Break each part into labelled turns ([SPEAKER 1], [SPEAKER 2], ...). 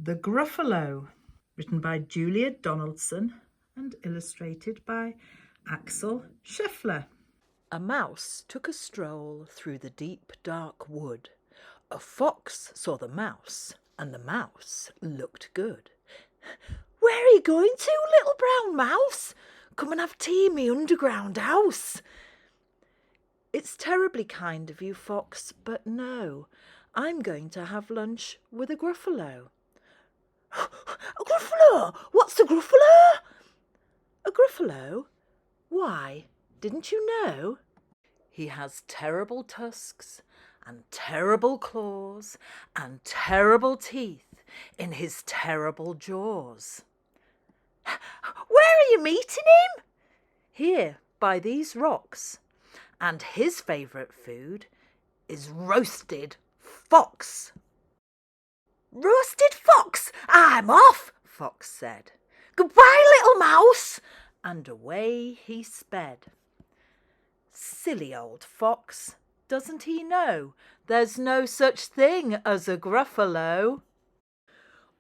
[SPEAKER 1] The Gruffalo, written by Julia Donaldson and illustrated by Axel Scheffer.
[SPEAKER 2] A mouse took a stroll through the deep, dark wood. A fox saw the mouse, and the mouse looked good. "Where are you going to, little brown mouse? Come and have tea in me underground house." "It's terribly kind of you, fox, but no, I'm going to have lunch with a Gruffalo." "A Gruffalo? What's a Gruffalo?" "A Gruffalo? Why, didn't you know? He has terrible tusks and terrible claws and terrible teeth in his terrible jaws." "Where are you meeting him?" "Here, by these rocks. And his favourite food is roasted fox." "Roasted fox? I'm off," Fox said. "Goodbye, little mouse." And away he sped. Silly old fox, doesn't he know there's no such thing as a Gruffalo?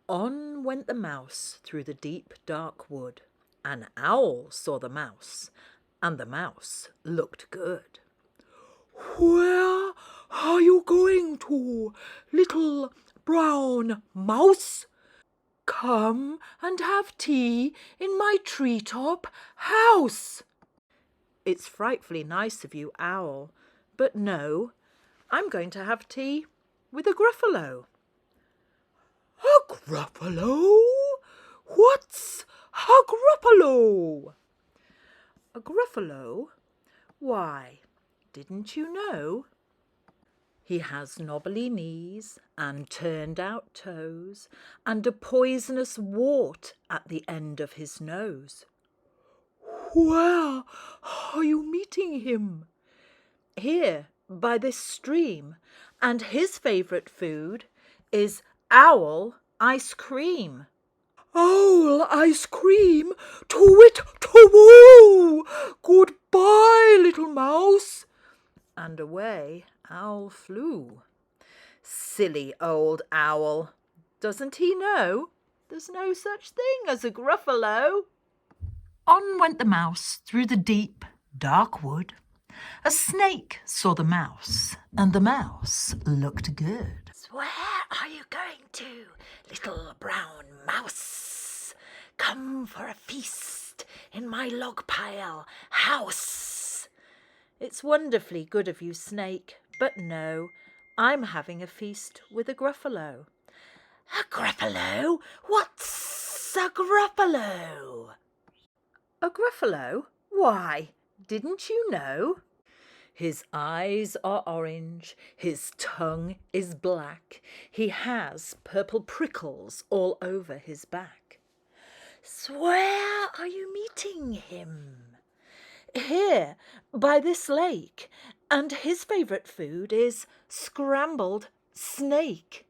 [SPEAKER 2] On went the mouse through the deep dark wood. An owl saw the mouse, and the mouse looked good. "Where are you going to, little brown mouse?" "Come and have tea in my treetop house." "It's frightfully nice of you, owl, but no, I'm going to have tea with a Gruffalo." "A Gruffalo? What's a Gruffalo?" "A Gruffalo? Why, didn't you know? He has knobbly knees and turned-out toes and a poisonous wart at the end of his nose." "Where are you meeting him?" "Here, by this stream, and his favourite food is owl ice cream." "Owl ice cream? To-wit, to-woo! Goodbye, little mouse." And away owl flew. Silly old owl, doesn't he know there's no such thing as a Gruffalo? On went the mouse through the deep, dark wood. A snake saw the mouse, and the mouse looked good. "Where are you going to, little brown mouse? Come for a feast in my log pile house." "It's wonderfully good of you, snake, but no, I'm having a feast with a Gruffalo." "A Gruffalo? What's a Gruffalo?" "A Gruffalo? Why, didn't you know? His eyes are orange, his tongue is black, he has purple prickles all over his back." "Where are you meeting him?" "Here, by this lake, and his favourite food is scrambled snake."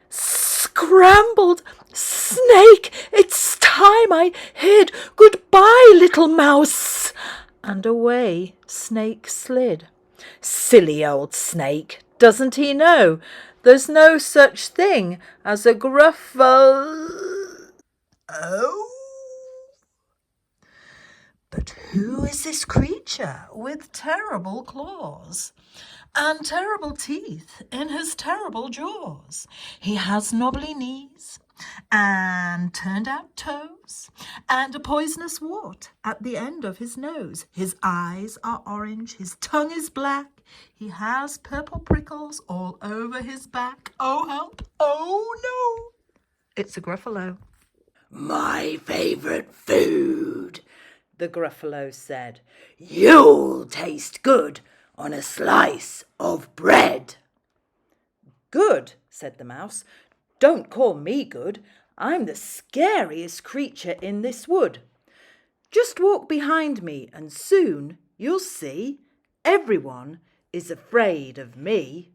[SPEAKER 2] "Scrambled snake! It's time I hid. Goodbye, little mouse." And away snake slid. Silly old snake, doesn't he know there's no such thing as a Gruffalo? But who is this creature with terrible claws and terrible teeth in his terrible jaws? He has knobbly knees and turned-out toes and a poisonous wart at the end of his nose. His eyes are orange, his tongue is black, he has purple prickles all over his back. Oh, help! Oh, no! It's a Gruffalo. "My favourite food," the Gruffalo said. "You'll taste good on a slice of bread." "Good," said the mouse. "Don't call me good. I'm the scariest creature in this wood. Just walk behind me and soon you'll see everyone is afraid of me."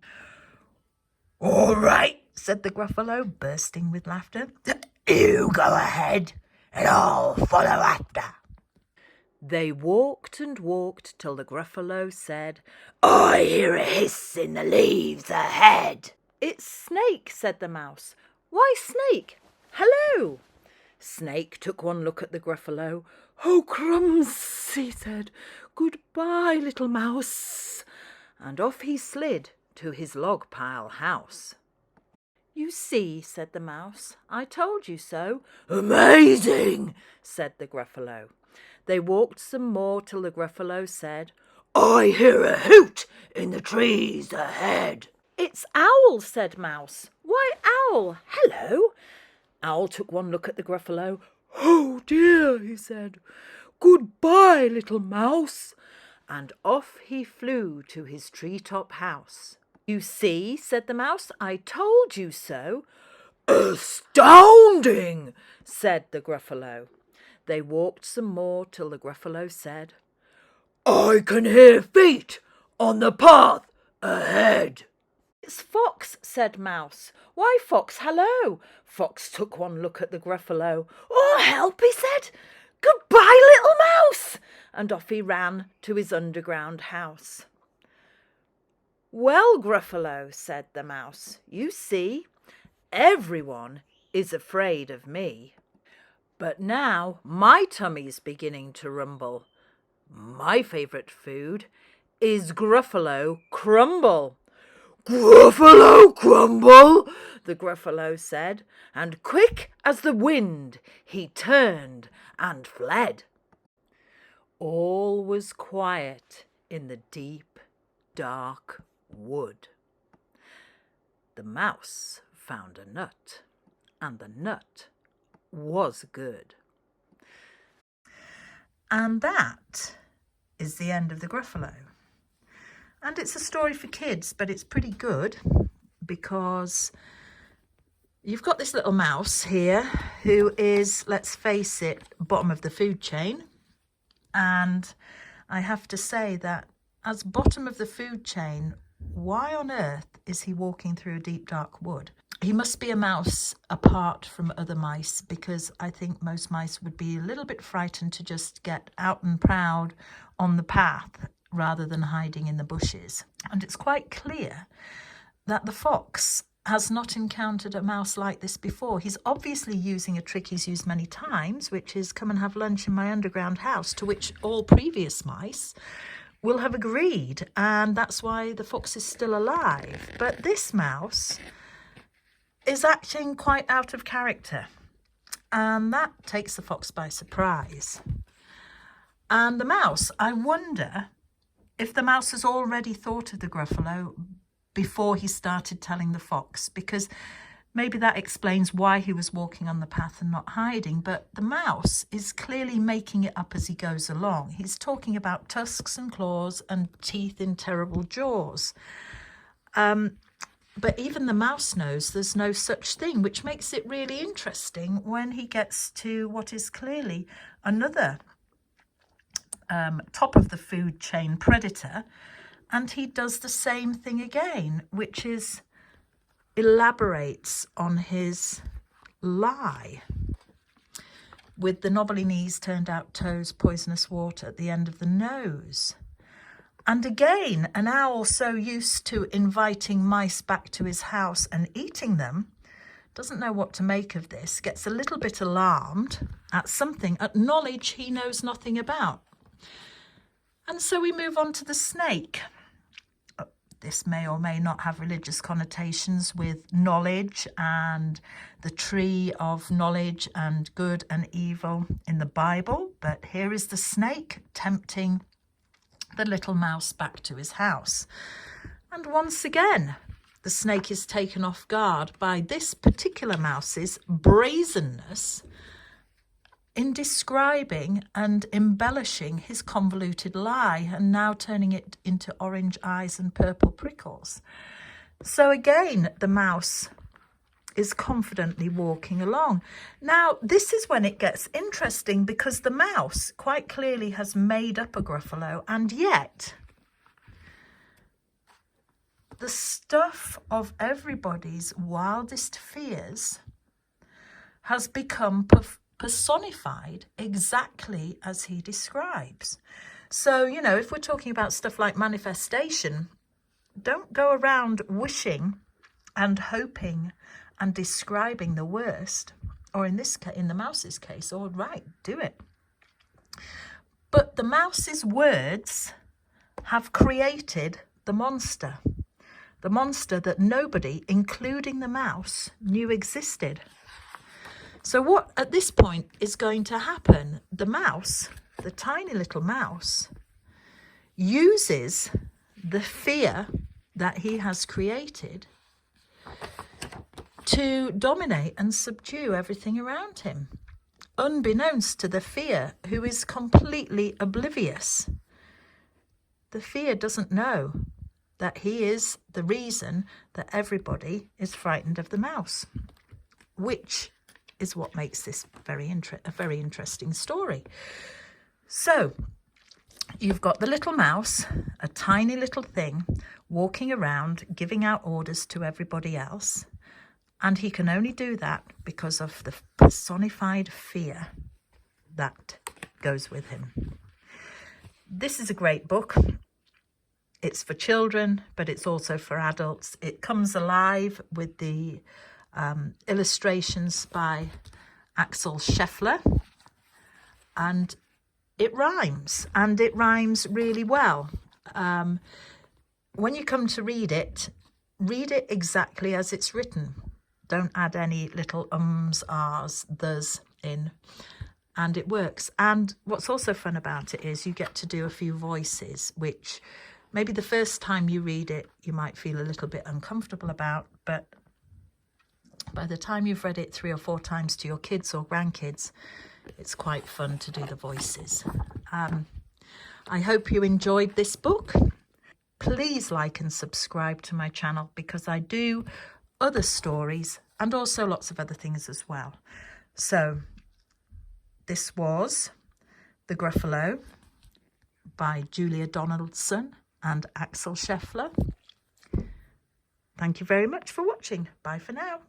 [SPEAKER 2] "All right," said the Gruffalo, bursting with laughter. "You go ahead and I'll follow after." They walked and walked till the Gruffalo said, "I hear a hiss in the leaves ahead." "It's Snake," said the mouse. "Why Snake? Snake took one look at the Gruffalo. "Oh, crumbs," he said. "Goodbye, little mouse." And off he slid to his log pile house. "You see," said the mouse, "I told you so." "Amazing," said the Gruffalo. They walked some more till the Gruffalo said, "I hear a hoot in the trees ahead." "It's Owl," said Mouse. "Why, Owl, hello." Owl took one look at the Gruffalo. "Oh dear," he said. "Goodbye, little mouse." And off he flew to his treetop house. "You see," said the mouse, "I told you so." "Astounding," said the Gruffalo. They walked some more till the Gruffalo said, "I can hear feet on the path ahead." "It's Fox," said Mouse. "Why, Fox, hello." Fox took one look at the Gruffalo. "Oh, help," he said. "Goodbye, little mouse." And off he ran to his underground house. "Well, Gruffalo," said the mouse, "you see, everyone is afraid of me. But now my tummy's beginning to rumble. My favourite food is Gruffalo crumble." "Gruffalo crumble," the Gruffalo said, and quick as the wind he turned and fled. All was quiet in the deep, dark wood. The mouse found a nut, and the nut was good.
[SPEAKER 1] And that is the end of the Gruffalo. And it's a story for kids, but it's pretty good because you've got this little mouse here who is, let's face it, bottom of the food chain. And I have to say that as bottom of the food chain, why on earth is he walking through a deep, dark wood? He must be a mouse apart from other mice, because I think most mice would be a little bit frightened to just get out and proud on the path rather than hiding in the bushes. And it's quite clear that the fox has not encountered a mouse like this before. He's obviously using a trick he's used many times, which is come and have lunch in my underground house, to which all previous mice will have agreed, and that's why the fox is still alive. But this mouse is acting quite out of character, and that takes the fox by surprise. And the mouse, I wonder if the mouse has already thought of the Gruffalo before he started telling the fox, because maybe that explains why he was walking on the path and not hiding. But the mouse is clearly making it up as he goes along. He's talking about tusks and claws and teeth in terrible jaws. But even the mouse knows there's no such thing, which makes it really interesting when he gets to what is clearly another top of the food chain predator, and he does the same thing again, which is elaborates on his lie with the knobbly knees, turned out toes, poisonous water at the end of the nose. And again, an owl so used to inviting mice back to his house and eating them doesn't know what to make of this, gets a little bit alarmed at something, at knowledge he knows nothing about. And so we move on to the snake. This may or may not have religious connotations with knowledge and the tree of knowledge and good and evil in the Bible. But here is the snake tempting the little mouse back to his house. And once again, the snake is taken off guard by this particular mouse's brazenness in describing and embellishing his convoluted lie, and now turning it into orange eyes and purple prickles. So again, the mouse is confidently walking along. Now, this is when it gets interesting, because the mouse quite clearly has made up a Gruffalo, and yet the stuff of everybody's wildest fears has become personified exactly as he describes. So, you know, if we're talking about stuff like manifestation, don't go around wishing and hoping and describing the worst or in this case, in the mouse's case, all right, do it. But the mouse's words have created the monster that nobody, including the mouse, knew existed. So what at this point is going to happen? The mouse, the tiny little mouse, uses the fear that he has created to dominate and subdue everything around him, unbeknownst to the fear, who is completely oblivious. The fear doesn't know that he is the reason that everybody is frightened of the mouse, which is what makes this a very interesting story. So you've got the little mouse, a tiny little thing, walking around giving out orders to everybody else, and he can only do that because of the personified fear that goes with him. This is a great book. It's for children, but it's also for adults. It comes alive with the illustrations by Axel Scheffer, and it rhymes, and it rhymes really well. When you come to read it exactly as it's written. Don't add any little ums, ahs, thus in, and it works. And what's also fun about it is you get to do a few voices, which maybe the first time you read it, you might feel a little bit uncomfortable about, but by the time you've read it 3 or 4 times to your kids or grandkids, it's quite fun to do the voices. I hope you enjoyed this book. Please like and subscribe to my channel, because I do other stories and also lots of other things as well. So this was The Gruffalo by Julia Donaldson and Axel Scheffer. Thank you very much for watching. Bye for now.